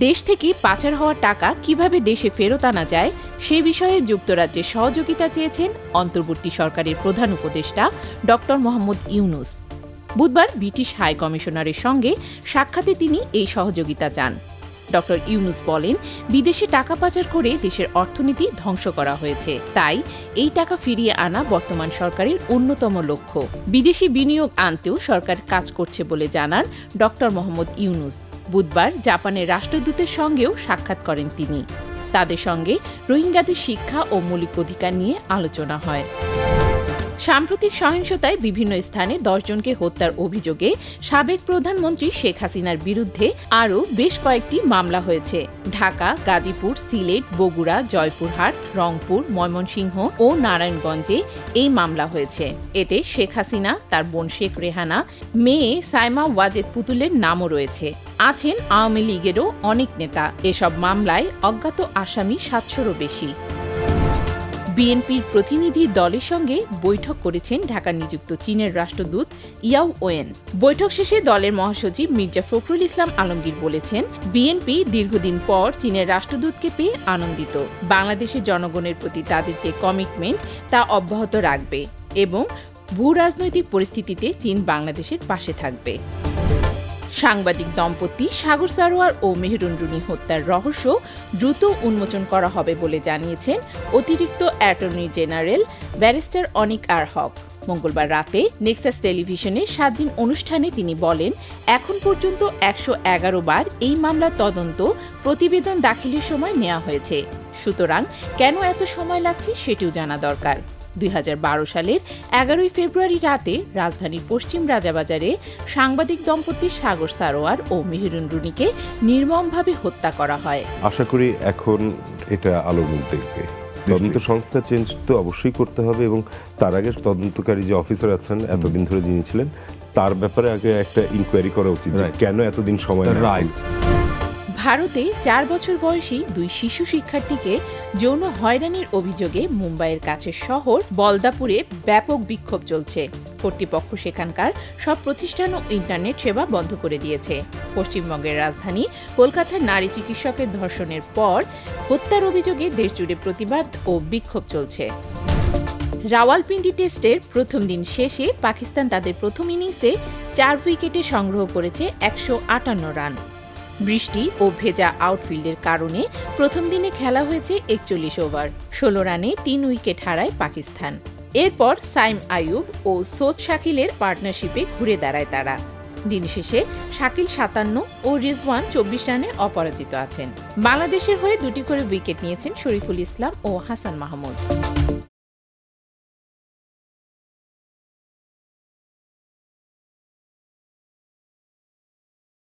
দেশ থেকে পাচার হওয়া টাকা কিভাবে দেশে ফেরত আনা যায় সে বিষয়ে যুক্তরাজ্যের সহযোগিতা চেয়েছেন অন্তর্বর্তী সরকারের প্রধান উপদেষ্টা ড মোহাম্মদ ইউনূস। বুধবার ব্রিটিশ হাই কমিশনারের সঙ্গে সাক্ষাতে তিনি এই সহযোগিতা চান। ড ইউনূস বলেন, বিদেশে টাকা পাচার করে দেশের অর্থনীতি ধ্বংস করা হয়েছে, তাই এই টাকা ফিরিয়ে আনা বর্তমান সরকারের অন্যতম লক্ষ্য। বিদেশি বিনিয়োগ আনতেও সরকার কাজ করছে বলে জানান ড মোহাম্মদ ইউনূস। বুধবার জাপানের রাষ্ট্রদূতের সঙ্গেও সাক্ষাৎ করেন তিনি। তাদের সঙ্গে রোহিঙ্গাদের শিক্ষা ও মৌলিক অধিকার নিয়ে আলোচনা হয়। সাম্প্রতিক সহিংসতায় বিভিন্ন স্থানে 10 জনকে হত্যার অভিযোগে সাবেক প্রধানমন্ত্রী শেখ হাসিনার বিরুদ্ধে আরও বেশ কয়েকটি মামলা হয়েছে। ঢাকা, গাজীপুর, সিলেট, বগুড়া, জয়পুরহাট, রংপুর, ময়মনসিংহ ও নারায়ণগঞ্জে এই মামলা হয়েছে। এতে শেখ হাসিনা, তার বোন শেখ রেহানা, মেয়ে সাইমা ওয়াজেদ পুতুলের নামও রয়েছে। আছেন আওয়ামী লীগেরও অনেক নেতা। এসব মামলায় অজ্ঞাত আসামি 700-রও বেশি। বিএনপির প্রতিনিধি দলের সঙ্গে বৈঠক করেছেন ঢাকা নিযুক্ত চীনের রাষ্ট্রদূত ইয়াও ওয়েন। বৈঠক শেষে দলের মহাসচিব মির্জা ফখরুল ইসলাম আলমগীর বলেছেন, বিএনপি দীর্ঘদিন পর চীনের রাষ্ট্রদূতকে পেয়ে আনন্দিত। বাংলাদেশের জনগণের প্রতি তাদের যে কমিটমেন্ট তা অব্যাহত রাখবে এবং ভূ-রাজনৈতিক পরিস্থিতিতে চীন বাংলাদেশের পাশে থাকবে। সাংবাদিক দম্পতি সাগর সারোয়ার ও মেহেরুন রুনি হত্যার রহস্য দ্রুত উন্মোচন করা হবে বলে জানিয়েছেন অতিরিক্ত অ্যাটর্নি জেনারেল ব্যারিস্টার অনিক আর হক। মঙ্গলবার রাতে নেক্সাস টেলিভিশনের 7 দিন অনুষ্ঠানে তিনি বলেন, এখন পর্যন্ত 111 বার এই মামলার তদন্ত প্রতিবেদন দাখিলের সময় নেওয়া হয়েছে। সুতরাং কেন এত সময় লাগছে সেটিও জানা দরকার। 2012 সালের 11 ফেব্রুয়ারি রাতে রাজধানীর পশ্চিম রাজাবাজারে সাংবাদিক দম্পতি সাগর সারোয়ার ও মেহেরুন রুনিকে নির্মমভাবে হত্যা করা হয়। আশা করি এখন এটা আলোর মুখ দেখবে। তদন্ত সংস্থা চেঞ্জ তো অবশ্যই করতে হবে এবং তার আগে তদন্তকারী যে অফিসার আছেন এতদিন ধরে যিনি ছিলেন তার ব্যাপারে আগে একটা ইনকোয়ারি করা উচিত, কেন এতদিন সময় নেয়। ভারতে 4 বছর বয়সী 2 শিশু শিক্ষার্থীকে যৌন হয়রানির অভিযোগে মুম্বাইয়ের কাছের শহর বলদাপুরে ব্যাপক বিক্ষোভ চলছে। কর্তৃপক্ষ সেখানকার সব প্রতিষ্ঠান ও ইন্টারনেট সেবা বন্ধ করে দিয়েছে। পশ্চিমবঙ্গের রাজধানী কলকাতার নারী চিকিৎসকের ধর্ষণের পর হত্যার অভিযোগে দেশজুড়ে প্রতিবাদ ও বিক্ষোভ চলছে। রাওয়ালপিন্ডি টেস্টের প্রথম দিন শেষে পাকিস্তান তাদের প্রথম ইনিংসে 4 উইকেটে সংগ্রহ করেছে 158 রান। বৃষ্টি ও ভেজা আউটফিল্ডের কারণে প্রথম দিনে খেলা হয়েছে 41 ওভার। 16 রানে 3 উইকেট হারায় পাকিস্তান। এরপর সাইম আইয়ুব ও সৌদ শাকিলের পার্টনারশিপে ঘুরে দাঁড়ায় তারা। দিন শেষে শাকিল 57 ও রিজওয়ান 24 রানে অপরাজিত আছেন। বাংলাদেশের হয়ে 2টি করে উইকেট নিয়েছেন শরীফুল ইসলাম ও হাসান মাহমুদ।